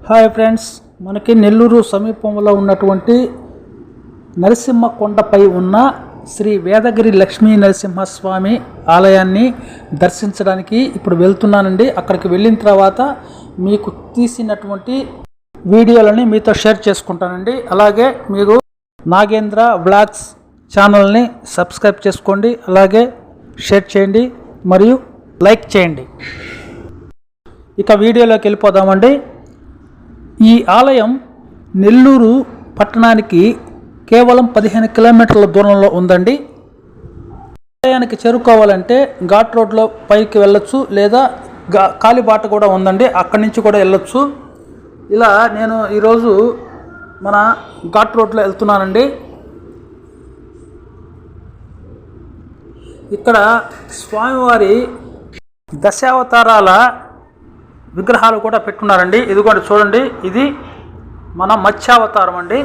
Hi friends, మనకి నెల్లూరు సమీపంలో ఉన్నటువంటి నరసింహ కొండపై ఉన్న శ్రీ వేదగిరి లక్ష్మీ నరసింహస్వామి ఆలయాన్ని దర్శించడానికి ఇప్పుడు వెళ్తున్నానండి. అక్కడికి వెళ్ళిన తర్వాత మీకు తీసినటువంటి వీడియోలని మీతో షేర్ చేసుకుంటానండి. అలాగే మీరు నాగేంద్ర వ్లాగ్స్ ఛానల్ని సబ్స్క్రైబ్ చేసుకోండి, అలాగే షేర్ చేయండి మరియు లైక్ చేయండి. ఇక వీడియోలోకి వెళ్ళిపోదామండి. ఈ ఆలయం నెల్లూరు పట్టణానికి కేవలం 15 కిలోమీటర్ల దూరంలో ఉందండి. ఆలయానికి చేరుకోవాలంటే ఘాట్ రోడ్లో పైకి వెళ్ళొచ్చు, లేదా కాలిబాట కూడా ఉందండి, అక్కడి నుంచి కూడా వెళ్ళొచ్చు. ఇలా నేను ఈరోజు మన ఘాట్ రోడ్లో వెళ్తున్నానండి. ఇక్కడ స్వామివారి దశావతారాల విగ్రహాలు కూడా పెట్టున్నారండి. ఇదిగోండి చూడండి, ఇది మన మత్స్యావతారం అండి.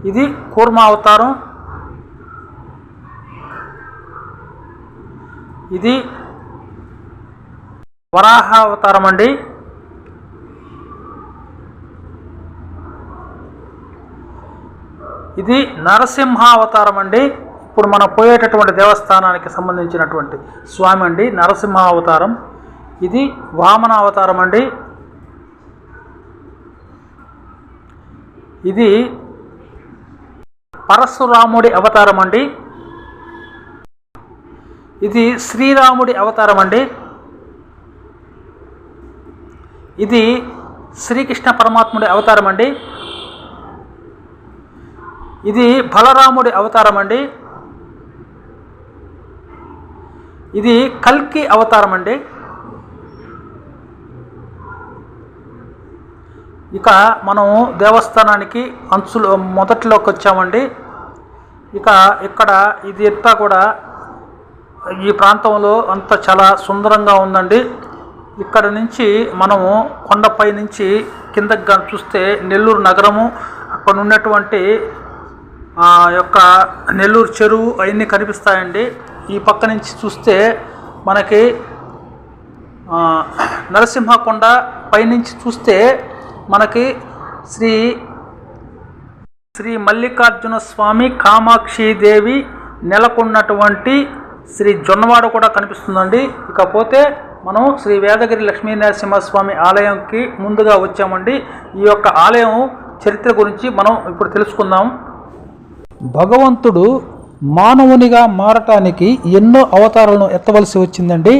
ఇది కూర్మావతారం, ఇది వరాహావతారం అండి. ఇది నరసింహావతారం అండి. ఇప్పుడు మనం పోయేటటువంటి దేవస్థానానికి సంబంధించినటువంటి స్వామి అండి నరసింహ అవతారం. ఇది వామన అవతారం అండి. ఇది పరశురాముడి అవతారం అండి. ఇది శ్రీరాముడి అవతారం అండి. ఇది శ్రీకృష్ణ పరమాత్ముడి అవతారం అండి. ఇది బలరాముడి అవతారం అండి. ఇది కల్కి అవతారం అండి. ఇక మనం దేవస్థానానికి అంచులు మొదట్లోకి వచ్చామండి. ఇక ఇక్కడ ఇది అంతా కూడా ఈ ప్రాంతంలో అంతా చాలా సుందరంగా ఉందండి. ఇక్కడ నుంచి మనము కొండపై నుంచి కిందకి చూస్తే నెల్లూరు నగరము, అక్కడ ఉన్నటువంటి యొక్క నెల్లూరు చెరువు అవన్నీ కనిపిస్తాయండి. ఈ పక్క నుంచి చూస్తే మనకి నరసింహకొండ పైనుంచి చూస్తే మనకి శ్రీ మల్లికార్జున స్వామి, కామాక్షిదేవి నెలకొన్నటువంటి శ్రీ జొన్నవాడ కూడా కనిపిస్తుందండి. ఇకపోతే మనం శ్రీ వేదగిరి లక్ష్మీ నరసింహస్వామి ఆలయంకి ముందుగా వచ్చామండి. ఈ యొక్క ఆలయం చరిత్ర గురించి మనం ఇప్పుడు తెలుసుకుందాం. భగవంతుడు మానవునిగా మారటానికి ఎన్నో అవతారాలను ఎత్తవలసి వచ్చిందండి.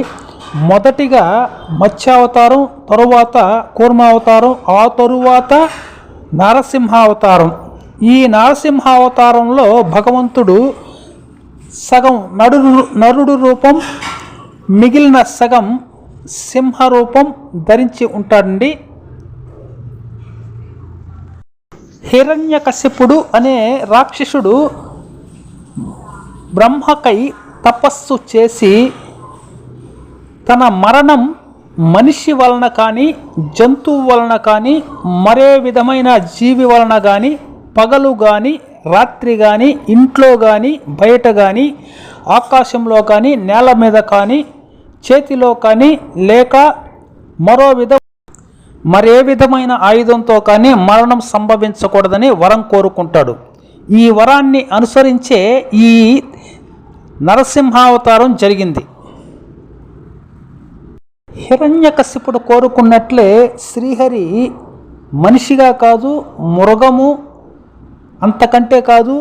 మొదటిగా మత్స్యావతారం, తరువాత కూర్మావతారం, ఆ తరువాత నరసింహావతారం. ఈ నరసింహావతారంలో భగవంతుడు సగం నరుడు రూపం, మిగిలిన సగం సింహ రూపం ధరించి ఉంటాడండి. హిరణ్యకశిపుడు అనే రాక్షసుడు బ్రహ్మకై తపస్సు చేసి తన మరణం మనిషి వలన కానీ, జంతువు వలన కానీ, మరే విధమైన జీవి వలన కానీ, పగలు కానీ, రాత్రి కానీ, ఇంట్లో కానీ, బయట కానీ, ఆకాశంలో కానీ, నేల మీద కానీ, చేతిలో కానీ, లేక మరే విధమైన ఆయుధంతో కానీ మరణం సంభవించకూడదని వరం కోరుకుంటాడు. ఈ వరాన్ని అనుసరించే ఈ నరసింహావతారం జరిగింది. హిరణ్యకశిపుడు కోరుకున్నట్లే శ్రీహరి మనిషిగా కాదు, మృగము, అంతకంటే కాదు,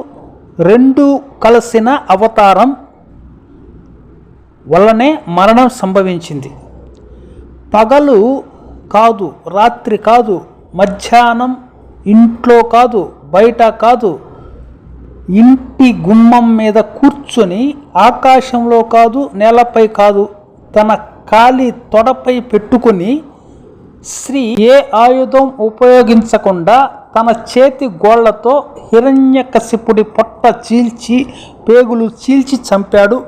రెండు కలిసిన అవతారం వల్లనే మరణం సంభవించింది. పగలు కాదు, రాత్రి కాదు, మధ్యాహ్నం ఇంట్లో కాదు, బయట కాదు, ఇంటి గుమ్మం మీద కూర్చొని ఆకాశంలో కాదు, నేలపై కాదు, తన కాలి తొడపై పెట్టుకుని ఏ ఆయుధం ఉపయోగించకుండా తన చేతి గోళ్లతో హిరణ్యకశిపుడి పొట్ట చీల్చి, పేగులు చీల్చి చంపాడు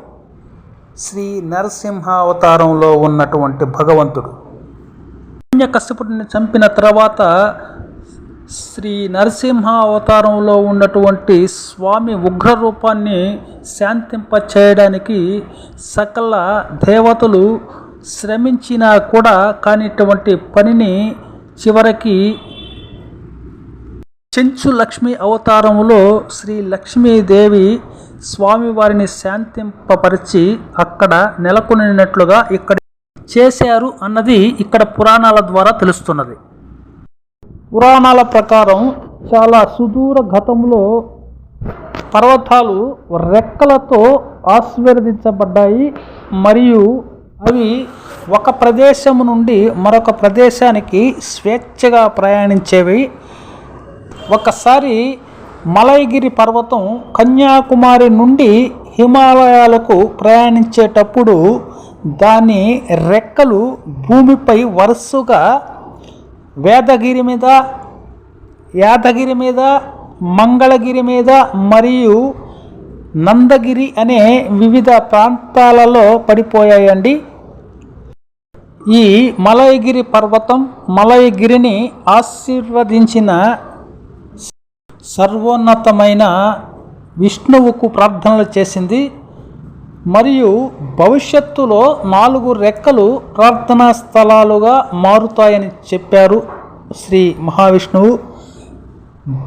శ్రీ నరసింహావతారంలో ఉన్నటువంటి భగవంతుడు. హిరణ్యకశిపుడిని చంపిన తర్వాత శ్రీ నరసింహ అవతారంలో ఉన్నటువంటి స్వామి ఉగ్ర రూపాన్ని శాంతింప చేయడానికి సకల దేవతలు శ్రమించినా కూడా కానిటువంటి పనిని చివరికి చెంచు లక్ష్మి అవతారంలో శ్రీ లక్ష్మీదేవి స్వామివారిని శాంతింపపరిచి అక్కడ నెలకొనినట్లుగా ఇక్కడ చేశారు అన్నది ఇక్కడ పురాణాల ద్వారా తెలుస్తున్నది. పురాణాల ప్రకారం చాలా సుదూర గతంలో పర్వతాలు రెక్కలతో ఆశీర్వదించబడ్డాయి మరియు అవి ఒక ప్రదేశం నుండి మరొక ప్రదేశానికి స్వేచ్ఛగా ప్రయాణించేవి. ఒకసారి మలయగిరి పర్వతం కన్యాకుమారి నుండి హిమాలయాలకు ప్రయాణించేటప్పుడు దాని రెక్కలు భూమిపై వరుసగా వేదగిరి మీద, యాదగిరి మీద, మంగళగిరి మీద మరియు నందగిరి అనే వివిధ ప్రాంతాలలో పడిపోయాయండి. ఈ మలయగిరి పర్వతం మలయగిరిని ఆశీర్వదించిన సర్వోన్నతమైన విష్ణువుకు ప్రార్థనలు చేసింది మరియు భవిష్యత్తులో 4 రెక్కలు ప్రార్థనా స్థలాలుగా మారుతాయని చెప్పారు శ్రీ మహావిష్ణువు.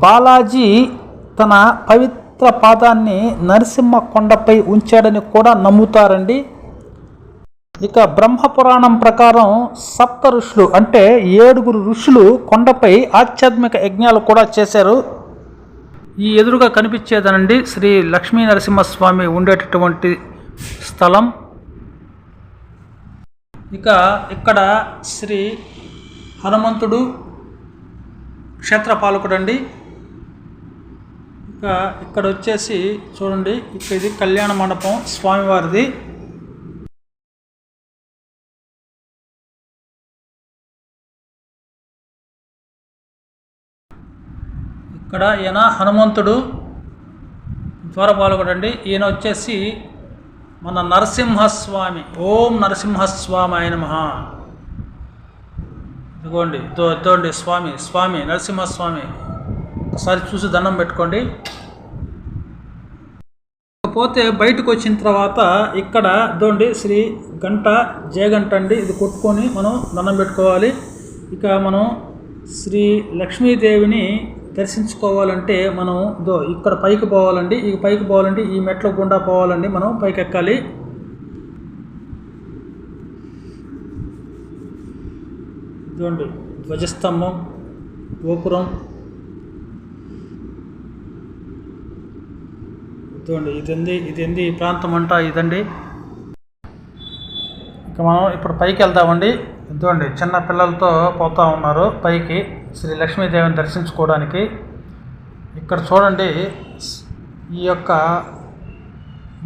బాలాజీ తన పవిత్ర పాదాన్ని నరసింహ కొండపై ఉంచాడని కూడా నమ్ముతారండి. ఇక బ్రహ్మపురాణం ప్రకారం 7 ఋషులు అంటే 7 ఋషులు కొండపై ఆధ్యాత్మిక యజ్ఞాలు కూడా చేశారు. ఈ ఎదురుగా కనిపించేదనండి శ్రీ లక్ష్మీ నరసింహస్వామి ఉండేటటువంటి స్థలం. ఇక ఇక్కడ శ్రీ హనుమంతుడు క్షేత్రపాలకుడు అండి. ఇక ఇక్కడ వచ్చేసి చూడండి, ఇది కళ్యాణ మండపం స్వామివారిది. ఇక్కడ ఈయన హనుమంతుడు ద్వారపాలకుడు అండి. ఈయన వచ్చేసి మన నరసింహస్వామి. ఓం నరసింహస్వామి ఆయన మహా. ఇదిగోండి స్వామి నరసింహస్వామి. ఒకసారి చూసి దండం పెట్టుకోండి. పోతే బయటకు వచ్చిన తర్వాత ఇక్కడ ఇదిగోండి శ్రీ గంట జయగంట అండి. ఇది కొట్టుకొని మనం దండం పెట్టుకోవాలి. ఇక మనం శ్రీ లక్ష్మీదేవిని దర్శించుకోవాలంటే మనం ఇక్కడ పైకి పోవాలండి. ఈ పైకి పోవాలంటే ఈ మెట్ల గుండా పోవాలండి. మనం పైకి ఎక్కాలి. ఇదిగోండి ధ్వజస్తంభం, గోపురం. ఇదిగోండి ఇదండి ఈ ప్రాంతం అంట ఇదండి. ఇక మనం ఇప్పుడు పైకి వెళ్దామండి. ఇదిగోండి చిన్న పిల్లలతో పోతూ ఉన్నారు పైకి శ్రీ లక్ష్మీదేవిని దర్శించుకోవడానికి. ఇక్కడ చూడండి, ఈ యొక్క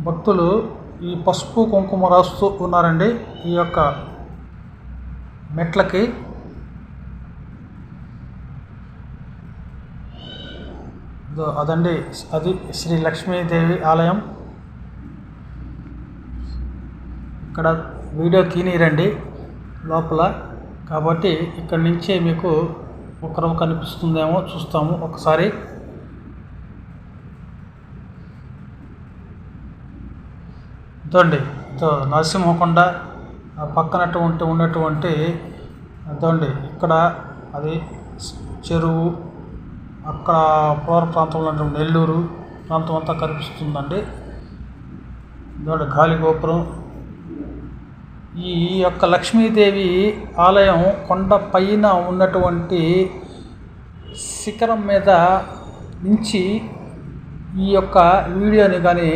భక్తులు ఈ పసుపు కుంకుమ రాస్తూ ఉన్నారండి ఈ యొక్క మెట్లకి. అదండి అది శ్రీ లక్ష్మీదేవి ఆలయం. ఇక్కడ వీడియో తీనిరండి లోపల, కాబట్టి ఇక్కడి నుంచే మీకు ఒకరు కనిపిస్తుందేమో చూస్తాము ఒకసారి. ఇదండి నరసింహకొండ పక్కనటువంటి ఉన్నటువంటి ఇదండి ఇక్కడ అది చెరువు, అక్కడ పూర్వ ప్రాంతంలో నెల్లూరు ప్రాంతం అంతా కనిపిస్తుందండి. ఇదండి గాలి గోపురం. ఈ యొక్క లక్ష్మీదేవి ఆలయం కొండ పైన ఉన్నటువంటి శిఖరం మీద నుంచి ఈ యొక్క వీడియోని కానీ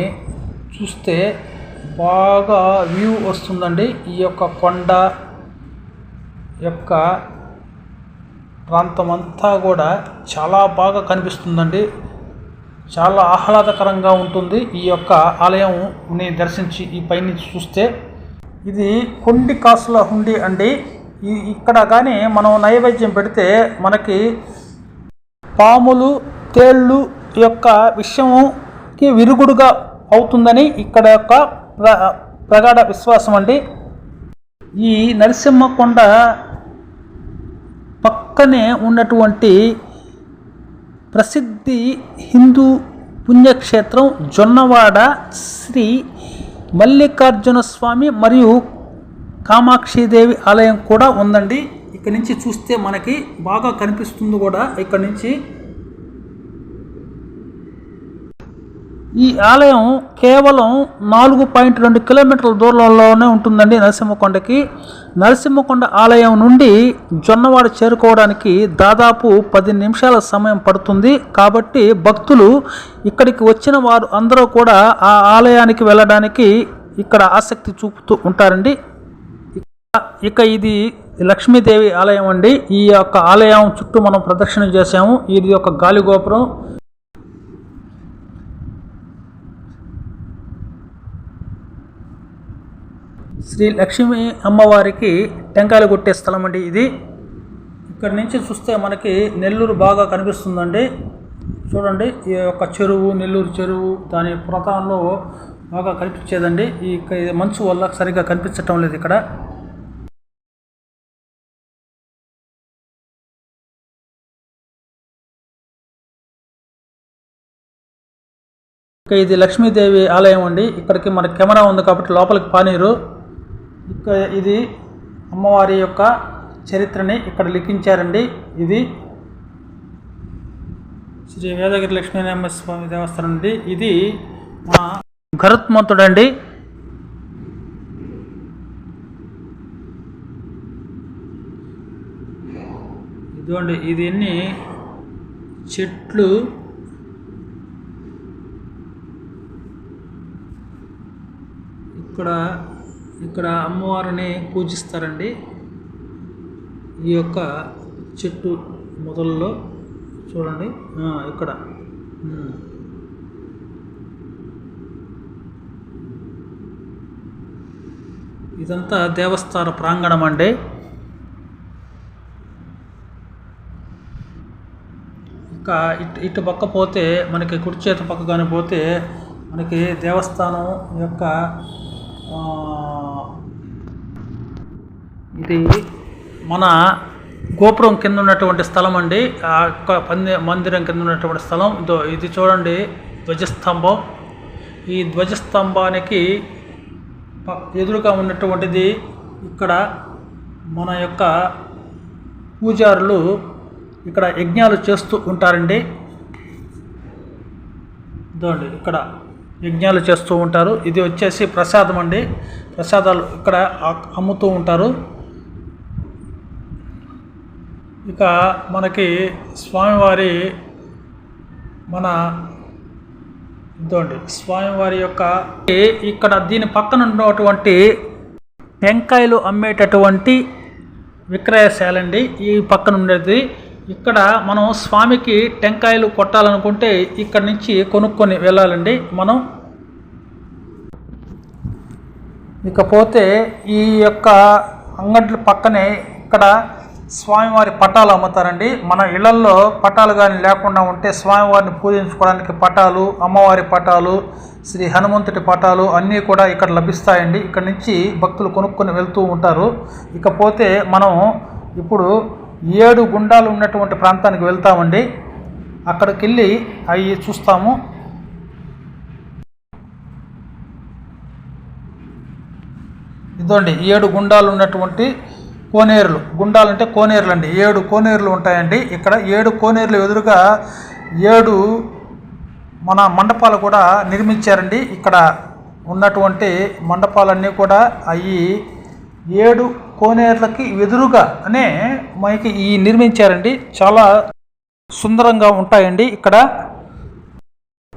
చూస్తే బాగా వ్యూ వస్తుందండి. ఈ యొక్క కొండ యొక్క ప్రాంతం అంతా కూడా చాలా బాగా కనిపిస్తుందండి. చాలా ఆహ్లాదకరంగా ఉంటుంది ఈ యొక్క ఆలయంని దర్శించి ఈ పైనుంచి చూస్తే. ఇది కొండి కాసుల హుండీ అండి. ఇక్కడ కానీ మనం నైవేద్యం పెడితే మనకి పాములు తేళ్ళు యొక్క విషయంకి విరుగుడుగా అవుతుందని ఇక్కడ యొక్క ప్రగాఢ విశ్వాసం అండి. ఈ నరసింహకొండ పక్కనే ఉన్నటువంటి ప్రసిద్ధి హిందూ పుణ్యక్షేత్రం జొన్నవాడ శ్రీ మల్లికార్జున స్వామి మరియు కామాక్షిదేవి ఆలయం కూడా ఉందండి. ఇక్కడ నుంచి చూస్తే మనకి బాగా కనిపిస్తుంది కూడా. ఇక్కడ నుంచి ఈ ఆలయం కేవలం 4.2 కిలోమీటర్ల దూరంలోనే ఉంటుందండి నరసింహకొండకి. నరసింహకొండ ఆలయం నుండి జొన్నవాడ చేరుకోవడానికి దాదాపు 10 నిమిషాల సమయం పడుతుంది. కాబట్టి భక్తులు ఇక్కడికి వచ్చిన వారు అందరూ కూడా ఆ ఆలయానికి వెళ్ళడానికి ఇక్కడ ఆసక్తి చూపుతూ ఉంటారండి. ఇక ఇది లక్ష్మీదేవి ఆలయం అండి. ఈ యొక్క ఆలయం చుట్టూ మనం ప్రదక్షిణ చేసాము. ఇది ఒక గాలి గోపురం. శ్రీ లక్ష్మీ అమ్మవారికి టెంకాయలు కొట్టే స్థలం అండి ఇది. ఇక్కడ నుంచి చూస్తే మనకి నెల్లూరు బాగా కనిపిస్తుందండి. చూడండి, ఈ యొక్క చెరువు, నెల్లూరు చెరువు దాని పురాతనంలో బాగా కనిపించేదండి. ఈ మంచు వల్ల సరిగ్గా కనిపించటం లేదు ఇక్కడ. ఇది లక్ష్మీదేవి ఆలయం అండి. ఇక్కడికి మన కెమెరా ఉంది కాబట్టి లోపలికి పానీరు. ఇక్కడ ఇది అమ్మవారి యొక్క చరిత్రని ఇక్కడ లిఖించారండి. ఇది శ్రీ వేదగిరి లక్ష్మీనరసింహస్వామి దేవస్థానం అండి. ఇది మా గరుత్మంతుడండి. ఇదిగోండి, ఇది ఎన్ని చెట్లు. ఇక్కడ అమ్మవారిని పూజిస్తారండి. ఈ యొక్క చెట్టు మొదల్లో చూడండి, ఇక్కడ ఇదంతా దేవస్థాన ప్రాంగణం అండి. ఇంకా ఇటు పక్క పోతే మనకి కుడి చేతి పక్క కానీ పోతే మనకి దేవస్థానం యొక్క ఇది మన గోపురం కింద ఉన్నటువంటి స్థలం అండి. ఆ యొక్క మందిరం కింద ఉన్నటువంటి స్థలం ఇది చూడండి, ధ్వజస్తంభం. ఈ ధ్వజస్తంభానికి ఎదురుగా ఉన్నటువంటిది ఇక్కడ మన యొక్క పూజారులు ఇక్కడ యజ్ఞాలు చేస్తూ ఉంటారండి. ఇదండి, ఇక్కడ యజ్ఞాలు చేస్తూ ఉంటారు. ఇది వచ్చేసి ప్రసాదం అండి. ప్రసాదాలు ఇక్కడ అమ్ముతూ ఉంటారు. ఇక మనకి స్వామివారి స్వామివారి యొక్క ఇక్కడ దీని పక్కన ఉన్నటువంటి టెంకాయలు అమ్మేటటువంటి విక్రయశాల అండి. ఈ పక్కన ఉండేది. ఇక్కడ మనం స్వామికి టెంకాయలు కొట్టాలనుకుంటే ఇక్కడ నుంచి కొనుక్కొని వెళ్ళాలండి మనం. ఇకపోతే ఈ యొక్క అంగడ్ల పక్కనే ఇక్కడ స్వామివారి పటాలు అమ్ముతారండి. మన ఇళ్లల్లో పటాలు కానీ లేకుండా ఉంటే స్వామివారిని పూజించుకోవడానికి పటాలు, అమ్మవారి పటాలు, శ్రీ హనుమంతుడి పటాలు అన్నీ కూడా ఇక్కడ లభిస్తాయండి. ఇక్కడ నుంచి భక్తులు కొనుక్కొని వెళ్తూ ఉంటారు. ఇకపోతే మనం ఇప్పుడు 7 గుండాలు ఉన్నటువంటి ప్రాంతానికి వెళ్తామండి. అక్కడికి వెళ్ళి అవి చూస్తాము. ఇదండి 7 గుండాలు ఉన్నటువంటి కోనేరులు. గుండాలు అంటే కోనేరులు అండి. 7 కోనేరులు ఉంటాయండి. ఇక్కడ 7 కోనేరులు ఎదురుగా 7 మన మండపాలు కూడా నిర్మించారండి. ఇక్కడ ఉన్నటువంటి మండపాలన్నీ కూడా అవి 7 కోనేరులకి ఎదురుగానే మనకి ఈ నిర్మించారండి. చాలా సుందరంగా ఉంటాయండి ఇక్కడ.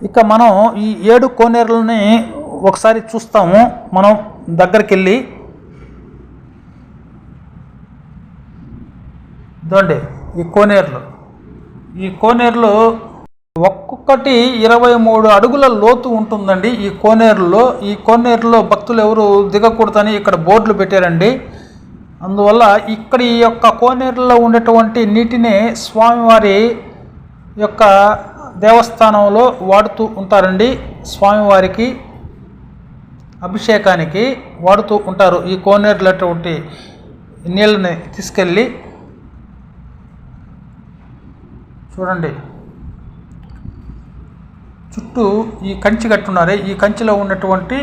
ఇక మనం ఈ 7 కోనేరులని ఒకసారి చూస్తాము మనం దగ్గరికి వెళ్ళి. ఇదండి ఈ కోనేరులు ఒక్కొక్కటి 23 అడుగుల లోతు ఉంటుందండి. ఈ కోనేరులో భక్తులు ఎవరు దిగకూడదని ఇక్కడ బోర్డులు పెట్టారండి. అందువల్ల ఇక్కడ ఈ యొక్క కోనేరులో ఉండేటువంటి నీటిని స్వామివారి యొక్క దేవస్థానంలో వాడుతూ ఉంటారండి. స్వామివారికి అభిషేకానికి వాడుతూ ఉంటారు. ఈ కోనేరులటువంటి నీళ్ళని తీసుకెళ్ళి చూడండి, చుట్టూ ఈ కంచి కట్టున్నారే. ఈ కంచిలో ఉన్నటువంటి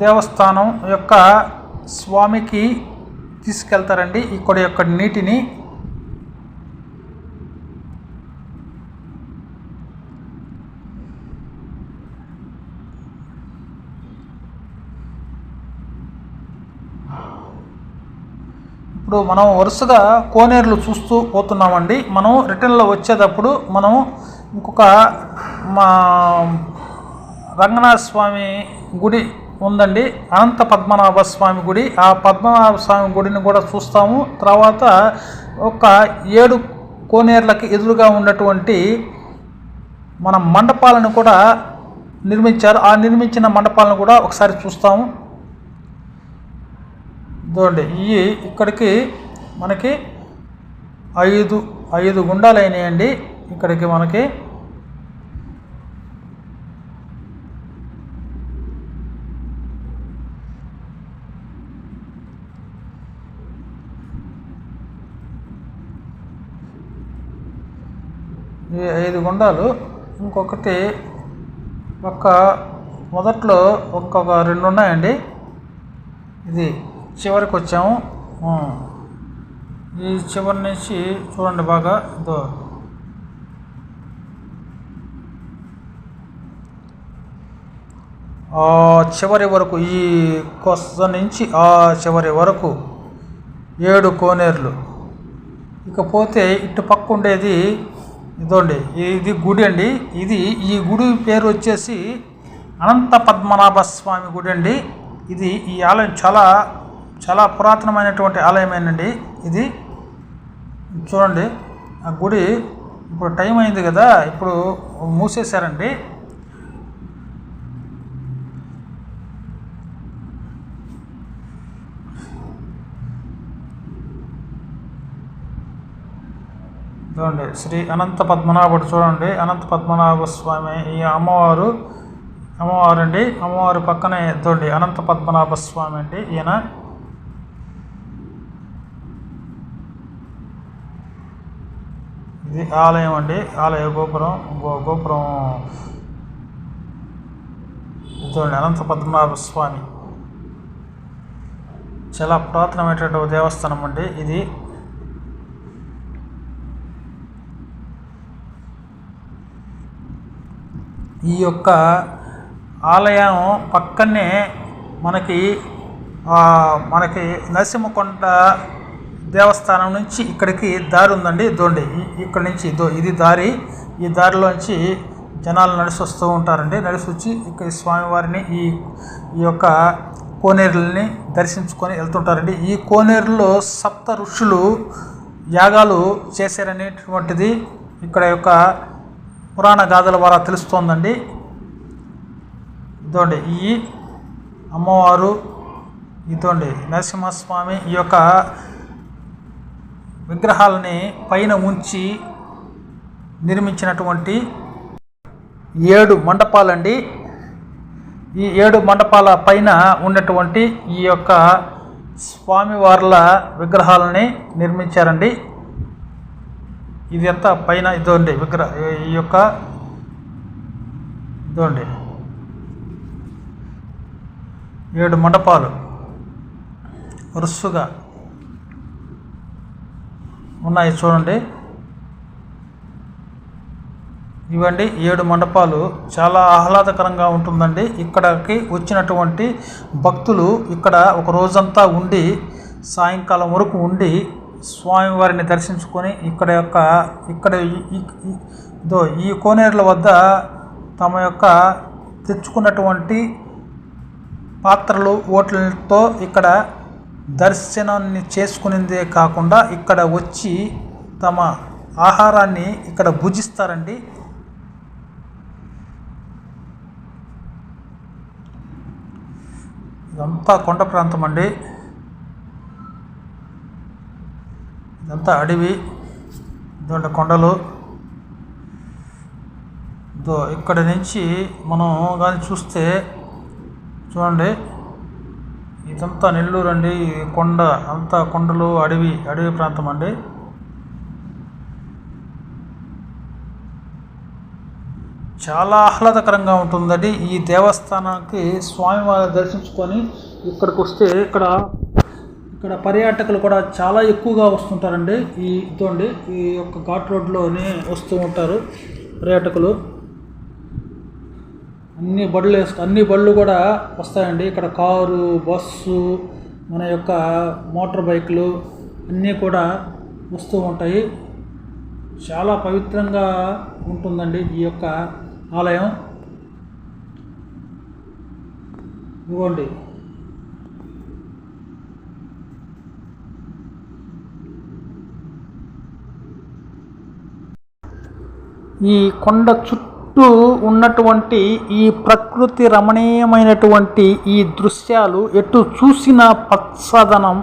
దేవస్థానం యొక్క స్వామికి తీసుకెళ్తారండి ఇక్కడ యొక్క నీటిని. ఇప్పుడు మనం వరుసగా కోనేరులు చూస్తూ పోతున్నామండి. మనం రిటర్న్లో వచ్చేటప్పుడు మనం ఇంకొక మా రంగనాథ స్వామి గుడి ఉందండి, అనంత పద్మనాభ స్వామి గుడి. ఆ పద్మనాభ స్వామి గుడిని కూడా చూస్తాము. తర్వాత ఒక 7 కోనేరులకి ఎదురుగా ఉన్నటువంటి మన మండపాలను కూడా నిర్మించారు. ఆ నిర్మించిన మండపాలను కూడా ఒకసారి చూస్తాము. చూడండి, ఇక్కడికి మనకి 5 గుండాలు అయినాయండి. ఇక్కడికి మనకి ఈ 5 గుండాలు. ఇంకొకటి మొదట్లో ఇంకొక 2 ఉన్నాయండి. ఇది చివరికి వచ్చాము. ఈ చివరి నుంచి చూడండి బాగా, ఇదో ఆ చివరి వరకు, ఈ కొస నుంచి ఆ చివరి వరకు 7 కోనేరులు. ఇకపోతే ఇటు పక్క ఉండేది ఇదోండి, ఇది గుడి అండి. ఈ గుడి పేరు వచ్చేసి అనంత పద్మనాభ స్వామి గుడి అండి. ఈ ఆలయం చాలా చాలా పురాతనమైనటువంటి ఆలయమేనండి. ఇది చూడండి, ఆ గుడి ఇప్పుడు టైం అయింది కదా, ఇప్పుడు మూసేశారండి. చూడండి, శ్రీ అనంత పద్మనాభుడు. చూడండి, అనంత పద్మనాభ స్వామి. ఈ అమ్మవారు అండి. అమ్మవారు పక్కనే చూడండి అనంత పద్మనాభ స్వామి అండి. ఈయన ఇది ఆలయం అండి. ఆలయ గోపురం చూడండి, అనంత పద్మనాభ స్వామి చాలా పురాతనమైనటువంటి దేవస్థానం అండి ఇది. ఈ యొక్క ఆలయం పక్కనే మనకి నరసింహకొండ దేవస్థానం నుంచి ఇక్కడికి దారి ఉందండి. ఇదోండి, ఇక్కడ నుంచి ఇది దారి. ఈ దారిలోంచి జనాలు నడిచి వస్తూ ఉంటారండి. నడిచి వచ్చి ఇక్కడ స్వామివారిని ఈ యొక్క కోనేరులని దర్శించుకొని వెళ్తుంటారండి. ఈ కోనేరులో 7 ఋషులు యాగాలు చేశారనేటువంటిది ఇక్కడ యొక్క పురాణ గాథల ద్వారా తెలుస్తోందండి. ఇదోండి ఈ అమ్మవారు, ఇదోండి నరసింహస్వామి. ఈ యొక్క విగ్రహాలని పైన ఉంచి నిర్మించినటువంటి 7 మండపాలండి. ఈ 7 మండపాల పైన ఉన్నటువంటి ఈ యొక్క స్వామివార్ల విగ్రహాలని నిర్మించారండి. ఇది అంతా పైన ఇదోండి ఈ యొక్క ఇదోండి 7 మండపాలు వరుసగా ఉన్నాయి. చూడండి, ఇవండి 7 మండపాలు. చాలా ఆహ్లాదకరంగా ఉంటుందండి. ఇక్కడికి వచ్చినటువంటి భక్తులు ఇక్కడ ఒక రోజంతా ఉండి సాయంకాలం వరకు ఉండి స్వామివారిని దర్శించుకొని ఇక్కడ ఈ కోనేరుల వద్ద తమ యొక్క తెచ్చుకున్నటువంటి పాత్రలు ఓట్లతో ఇక్కడ దర్శనాన్ని చేసుకునేదే కాకుండా ఇక్కడ వచ్చి తమ ఆహారాన్ని ఇక్కడ భుజిస్తారండి. ఇదంతా కొండ ప్రాంతం అండి. ఇదంతా అడవి, ఇదంతా కొండలు. ఇక్కడ నుంచి మనం కానీ చూస్తే చూడండి, ఇదంతా నెల్లూరు అండి. కొండ అంతా కొండలు, అడవి ప్రాంతం అండి. చాలా ఆహ్లాదకరంగా ఉంటుందండి. ఈ దేవస్థానానికి స్వామివారిని దర్శించుకొని ఇక్కడికి వస్తే ఇక్కడ పర్యాటకులు కూడా చాలా ఎక్కువగా వస్తుంటారండి. ఈ యొక్క ఘాట్ రోడ్లోనే వస్తూ ఉంటారు పర్యాటకులు. అన్ని బళ్ళు కూడా వస్తాయండి. ఇక్కడ కారు, బస్సు, మన యొక్క మోటార్ బైకులు అన్నీ కూడా వస్తూ ఉంటాయి. చాలా పవిత్రంగా ఉంటుందండి ఈ యొక్క ఆలయం. ఇవ్వండి, ఈ కొండ చుట్టూ ఉన్నటువంటి ఈ ప్రకృతి రమణీయమైనటువంటి ఈ దృశ్యాలు ఎటు చూసిన పచ్చదనం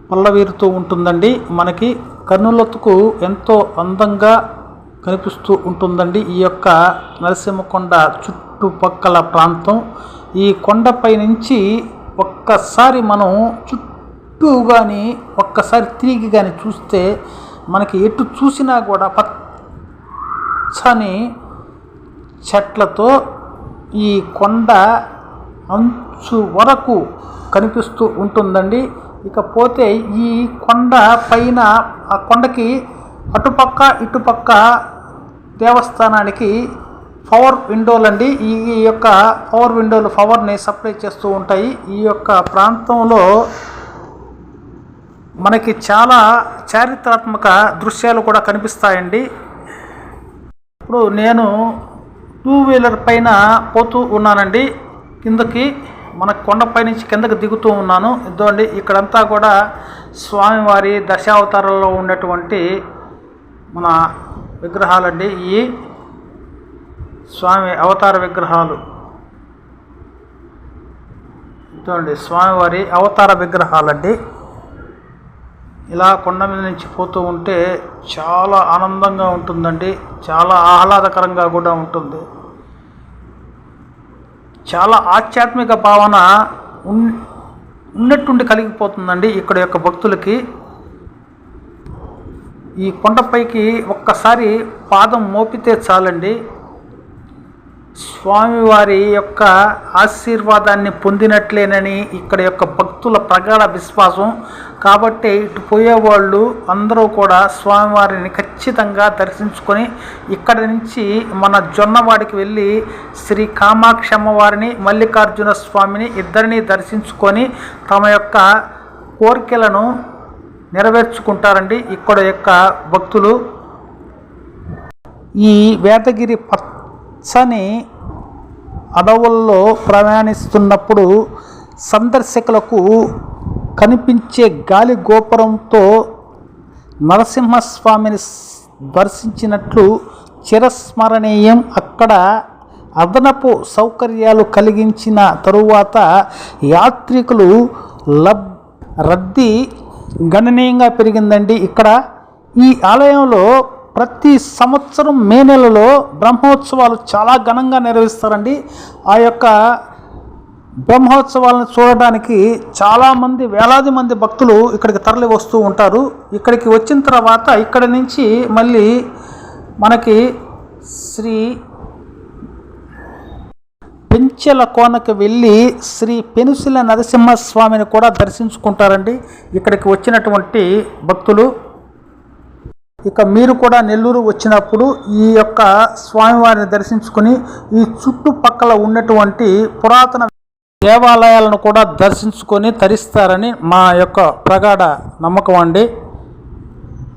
పల్లవీరుతూ ఉంటుందండి. మనకి కన్నులకు ఎంతో అందంగా కనిపిస్తూ ఉంటుందండి ఈ యొక్క నరసింహకొండ చుట్టుపక్కల ప్రాంతం. ఈ కొండపై నుంచి ఒక్కసారి మనం చుట్టూ కానీ ఒక్కసారి తిరిగి కానీ చూస్తే మనకి ఎటు చూసినా కూడా పచ్చని చెట్లతో ఈ కొండ అంచు వరకు కనిపిస్తూ ఉంటుందండి. ఇకపోతే ఈ కొండ పైన ఆ కొండకి అటుపక్క ఇటుపక్క దేవస్థానానికి పవర్ విండోలు అండి. ఈ యొక్క పవర్ విండోలు పవర్ని సప్లై చేస్తూ ఉంటాయి. ఈ యొక్క ప్రాంతంలో మనకి చాలా చారిత్రాత్మక దృశ్యాలు కూడా కనిపిస్తాయండి. ఇప్పుడు నేను 2 వీలర్ పైన పోతూ ఉన్నానండి. కిందకి మన కొండపై నుంచి కిందకి దిగుతూ ఉన్నాను. ఇదండి ఇక్కడంతా కూడా స్వామివారి దశావతారాల్లో ఉన్నటువంటి మన విగ్రహాలండి. ఈ స్వామి అవతార విగ్రహాలు. ఇదండి స్వామివారి అవతార విగ్రహాలండి. ఇలా కొండ మీద నుంచి పోతూ ఉంటే చాలా ఆనందంగా ఉంటుందండి. చాలా ఆహ్లాదకరంగా కూడా ఉంటుంది. చాలా ఆధ్యాత్మిక భావన ఉన్నట్టుండి కలిగిపోతుందండి ఇక్కడ యొక్క భక్తులకి. ఈ కొండపైకి ఒక్కసారి పాదం మోపితే చాలండి, స్వామివారి యొక్క ఆశీర్వాదాన్ని పొందినట్లేనని ఇక్కడ యొక్క భక్తుల ప్రగాఢ విశ్వాసం. కాబట్టి ఇటు పోయేవాళ్ళు అందరూ కూడా స్వామివారిని ఖచ్చితంగా దర్శించుకొని ఇక్కడి నుంచి మన జొన్నవాడికి వెళ్ళి శ్రీ కామాక్షి అమ్మవారిని, మల్లికార్జున స్వామిని ఇద్దరిని దర్శించుకొని తమ యొక్క కోరికలను నెరవేర్చుకుంటారండి ఇక్కడ యొక్క భక్తులు. ఈ వేదగిరి పచ్చని అడవుల్లో ప్రయాణిస్తున్నప్పుడు సందర్శకులకు కనిపించే గాలి గోపురంతో నరసింహస్వామిని దర్శించినట్లు చిరస్మరణీయం. అక్కడ అదనపు సౌకర్యాలు కలిగించిన తరువాత యాత్రికులు రద్దీ గణనీయంగా పెరిగిందండి. ఇక్కడ ఈ ఆలయంలో ప్రతి సంవత్సరం మే నెలలో బ్రహ్మోత్సవాలు చాలా ఘనంగా నిర్వహిస్తారండి. ఆ యొక్క బ్రహ్మోత్సవాలను చూడడానికి చాలామంది, వేలాది మంది భక్తులు ఇక్కడికి తరలి వస్తూ ఉంటారు. ఇక్కడికి వచ్చిన తర్వాత ఇక్కడి నుంచి మళ్ళీ మనకి శ్రీ పెంచెల కోనకు వెళ్ళి శ్రీ పెనుసిల నరసింహస్వామిని కూడా దర్శించుకుంటారండి ఇక్కడికి వచ్చినటువంటి భక్తులు. ఇక మీరు కూడా నెల్లూరు వచ్చినప్పుడు ఈ యొక్క స్వామివారిని దర్శించుకుని ఈ చుట్టుపక్కల ఉన్నటువంటి పురాతన దేవాలయాలను కూడా దర్శించుకొని తరిస్తారని మా యొక్క ప్రగాఢ నమ్మకం అండి.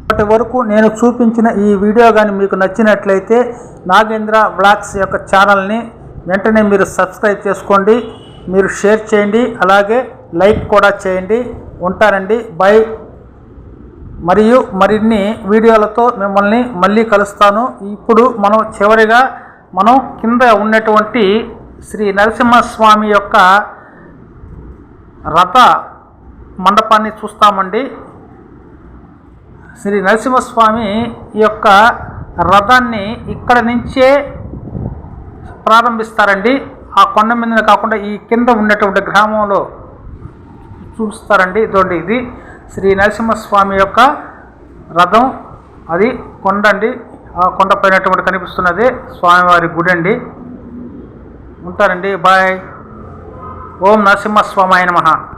ఇప్పటి వరకు నేను చూపించిన ఈ వీడియో కానీ మీకు నచ్చినట్లయితే నాగేంద్ర వ్లాగ్స్ యొక్క ఛానల్ని వెంటనే మీరు సబ్స్క్రైబ్ చేసుకోండి, మీరు షేర్ చేయండి, అలాగే లైక్ కూడా చేయండి. ఉంటారండి, బై. మరియు మరిన్ని వీడియోలతో మిమ్మల్ని మళ్ళీ కలుస్తాను. ఇప్పుడు మనం చివరిగా కింద ఉన్నటువంటి శ్రీ నరసింహస్వామి యొక్క రథ మండపాన్ని చూస్తామండి. శ్రీ నరసింహస్వామి యొక్క రథాన్ని ఇక్కడ నుంచే ప్రారంభిస్తారండి. ఆ కొండ మీద కాకుండా ఈ కింద ఉన్నటువంటి గ్రామంలో చూస్తారండి. ఇదండి ఇది శ్రీ నరసింహస్వామి యొక్క రథం, అది కొండ అండి. ఆ కొండపైనటువంటి కనిపిస్తున్నది స్వామివారి గుడి అండి. ఉంటారండి, బాయ్. ఓం నరసింహస్వామి నమః.